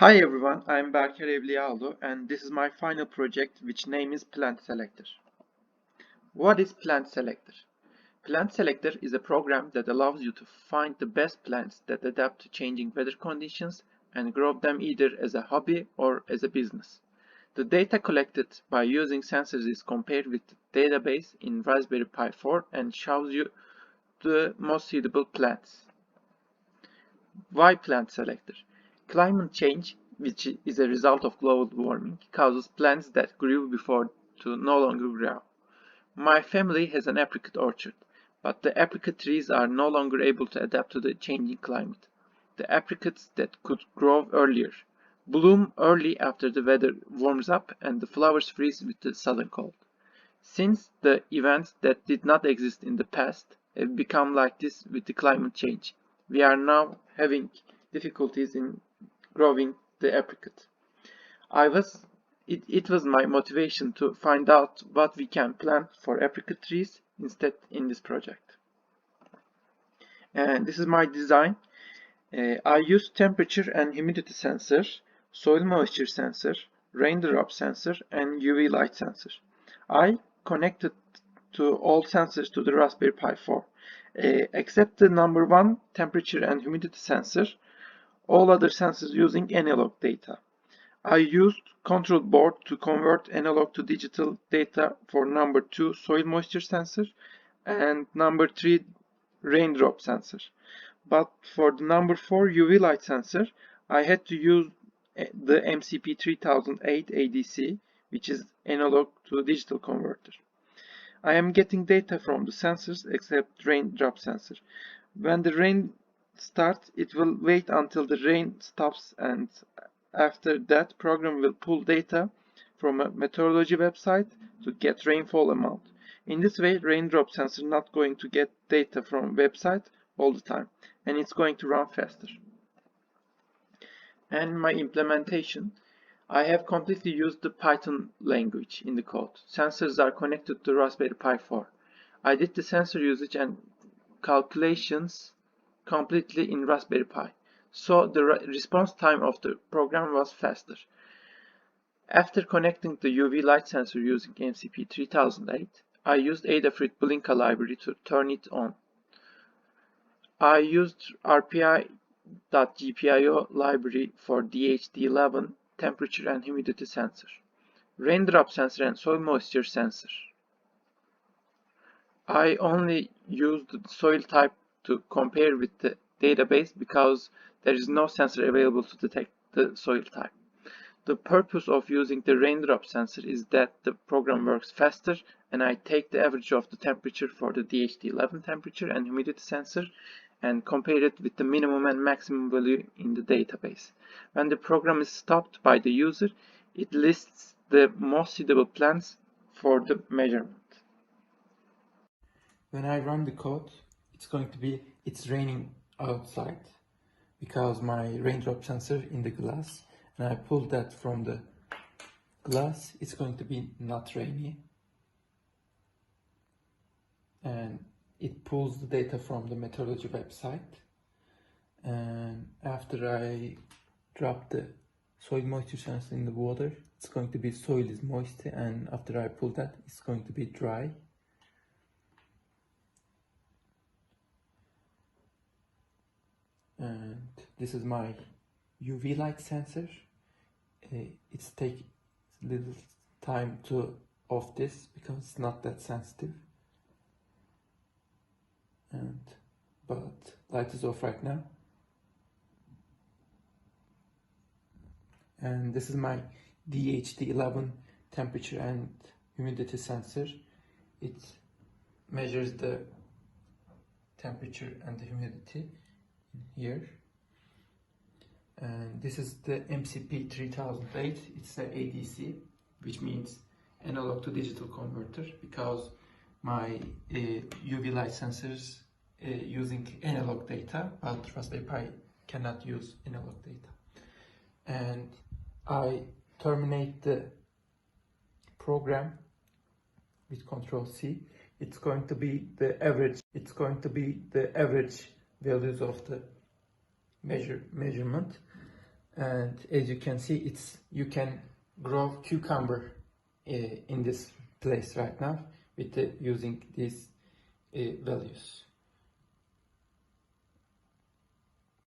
Hi everyone, I'm Berker Evliyaoglu and this is my final project which name is Plant Selector. What is Plant Selector? Plant Selector is a program that allows you to find the best plants that adapt to changing weather conditions and grow them either as a hobby or as a business. The data collected by using sensors is compared with the database in Raspberry Pi 4 and shows you the most suitable plants. Why Plant Selector? Climate change, which is a result of global warming, causes plants that grew before to no longer grow. My family has an apricot orchard, but the apricot trees are no longer able to adapt to the changing climate. The apricots that could grow earlier bloom early after the weather warms up and the flowers freeze with the sudden cold. Since the events that did not exist in the past have become like this with the climate change, we are now having difficulties in growing the apricot. It was my motivation to find out what we can plant for apricot trees instead in this project. And this is my design. I used temperature and humidity sensor, soil moisture sensor, raindrop sensor, and UV light sensor. I connected to all sensors to the Raspberry Pi 4, except the number one temperature and humidity sensor, all other sensors using analog data. I used control board to convert analog to digital data for number 2 soil moisture sensor and number 3 raindrop sensor. But for the number 4 UV light sensor, I had to use the MCP3008 ADC, which is analog to digital converter. I am getting data from the sensors except raindrop sensor. When the rain starts, it will wait until the rain stops, and after that program will pull data from a meteorology website to get rainfall amount. In this way, raindrop sensor not going to get data from website all the time, and it's going to run faster. And my implementation, I have completely used the Python language in the code. Sensors are connected to Raspberry Pi 4. I did the sensor usage and calculations completely in Raspberry Pi, so the response time of the program was faster. After connecting the UV light sensor using MCP3008, I used Adafruit Blinka library to turn it on. I used RPI.gpio library for DHD11 temperature and humidity sensor, raindrop sensor and soil moisture sensor. I only used the soil type to compare with the database because there is no sensor available to detect the soil type. The purpose of using the raindrop sensor is that the program works faster, and I take the average of the temperature for the DHD11 temperature and humidity sensor and compare it with the minimum and maximum value in the database. When the program is stopped by the user, it lists the most suitable plants for the measurement. When I run the code, it's raining outside because my raindrop sensor in the glass, and I pull that from the glass, it's going to be not rainy. And it pulls the data from the meteorology website. And after I drop the soil moisture sensor in the water, it's going to be soil is moist, and after I pull that, it's going to be dry. And this is my UV light sensor. It's taking little time to off this because it's not that sensitive. But light is off right now. And this is my DHD11 temperature and humidity sensor. It measures the temperature and the humidity here. And this is the MCP3008. It's the ADC, which means analog to digital converter, because my UV light sensors using analog data, but Raspberry Pi cannot use analog data. And I terminate the program with Control C. It's going to be the average. It's going to be the average values of the measurement. and as you can see, you can grow cucumber in this place right now with using these values.